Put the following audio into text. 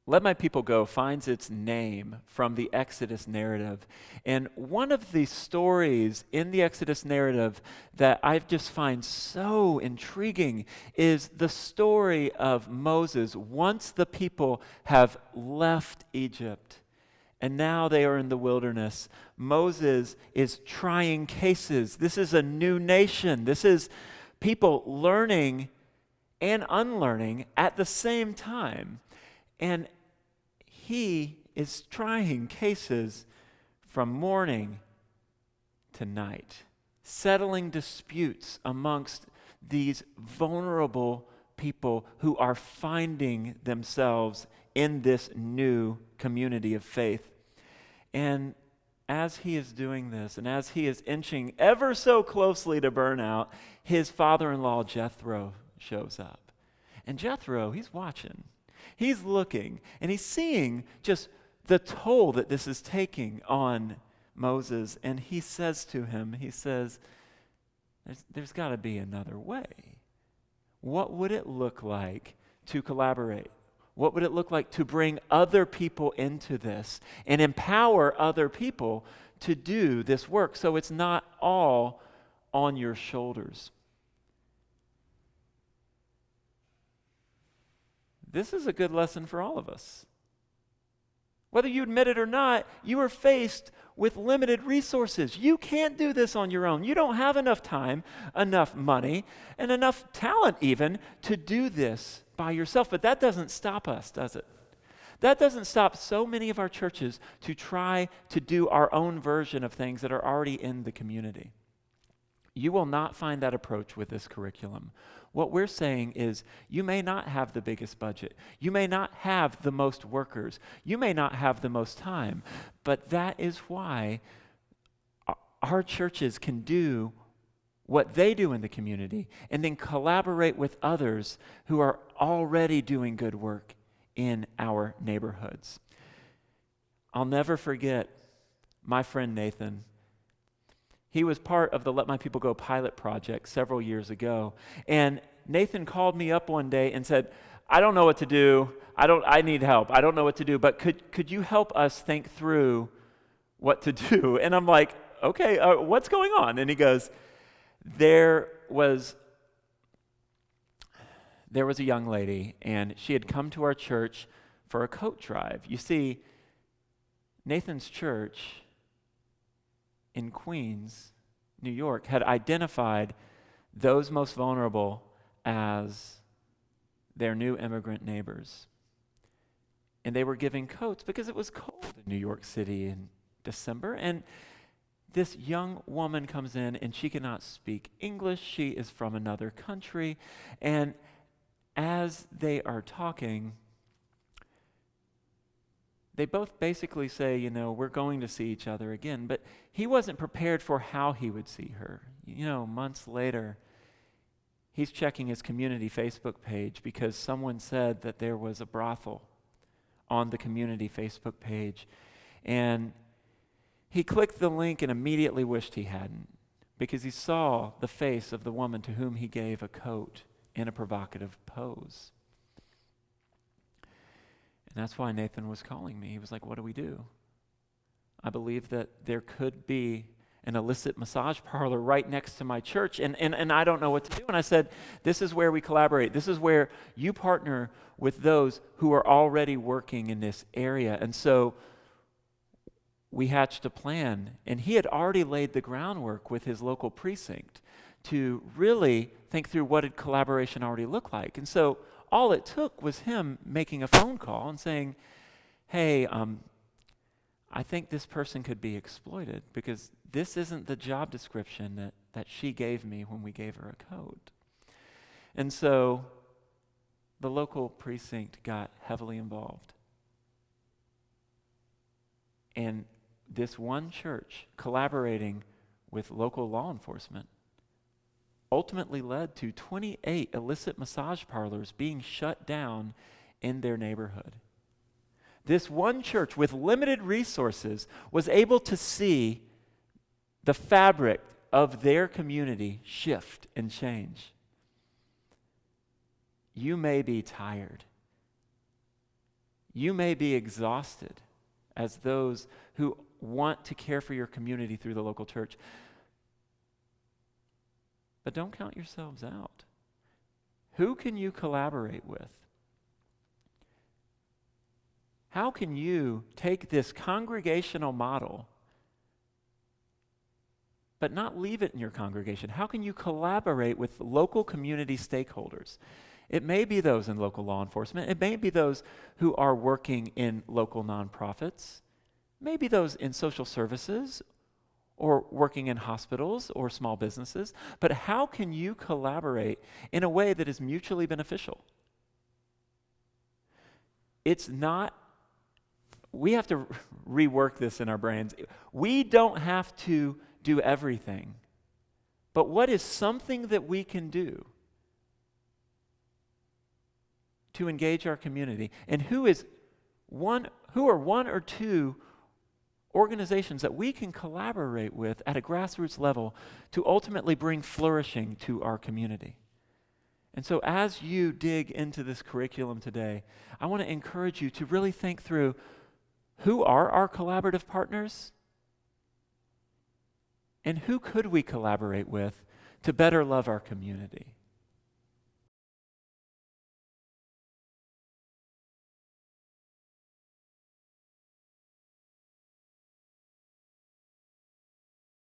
Let My People Go finds its name from the Exodus narrative. And one of the stories in the Exodus narrative that I just find so intriguing is the story of Moses once the people have left Egypt and now they are in the wilderness. Moses is trying cases. This is a new nation. This is people learning and unlearning at the same time. And he is trying cases from morning to night, settling disputes amongst these vulnerable people who are finding themselves in this new community of faith. And as he is doing this, and as he is inching ever so closely to burnout, his father-in-law Jethro shows up. And Jethro, he's watching. He's looking, and he's seeing just the toll that this is taking on Moses. And he says to him, he says, there's got to be another way. What would it look like to collaborate? What would it look like to bring other people into this and empower other people to do this work so it's not all on your shoulders? This is a good lesson for all of us. Whether you admit it or not, you are faced with limited resources. You can't do this on your own. You don't have enough time, enough money, and enough talent even to do this by yourself. But that doesn't stop us, does it? That doesn't stop so many of our churches to try to do our own version of things that are already in the community. You will not find that approach with this curriculum. What we're saying is you may not have the biggest budget. You may not have the most workers. You may not have the most time. But that is why our churches can do what they do in the community and then collaborate with others who are already doing good work in our neighborhoods. I'll never forget my friend Nathan. He was part of the Let My People Go pilot project several years ago. And Nathan called me up one day and said, I don't know what to do. I need help. I don't know what to do, but could you help us think through what to do? And I'm like, okay, what's going on? And he goes, there was a young lady, and she had come to our church for a coat drive. You see, Nathan's church in Queens, New York, had identified those most vulnerable as their new immigrant neighbors. And they were giving coats because it was cold in New York City in December. And this young woman comes in and she cannot speak English. She is from another country. And as they are talking, they both basically say, we're going to see each other again. But he wasn't prepared for how he would see her. Months later, he's checking his community Facebook page because someone said that there was a brothel on the community Facebook page. And he clicked the link and immediately wished he hadn't, because he saw the face of the woman to whom he gave a coat in a provocative pose. And that's why Nathan was calling me. He was like, what do we do? I believe that there could be an illicit massage parlor right next to my church, and I don't know what to do. And I said, this is where we collaborate. This is where you partner with those who are already working in this area. And so we hatched a plan, and he had already laid the groundwork with his local precinct to really think through what did collaboration already look like. And so all it took was him making a phone call and saying, hey, I think this person could be exploited because this isn't the job description that she gave me when we gave her a coat. And so the local precinct got heavily involved. And this one church collaborating with local law enforcement ultimately led to 28 illicit massage parlors being shut down in their neighborhood. This one church with limited resources was able to see the fabric of their community shift and change. You may be tired. You may be exhausted as those who want to care for your community through the local church. But don't count yourselves out. Who can you collaborate with? How can you take this congregational model but not leave it in your congregation? How can you collaborate with local community stakeholders? It may be those in local law enforcement. It may be those who are working in local nonprofits. It may be those in social services or working in hospitals or small businesses. But how can you collaborate in a way that is mutually beneficial? It's not, we have to rework this in our brains. We don't have to do everything. But what is something that we can do to engage our community? And who are one or two organizations that we can collaborate with at a grassroots level to ultimately bring flourishing to our community? And so as you dig into this curriculum today, I want to encourage you to really think through, who are our collaborative partners? And who could we collaborate with to better love our community?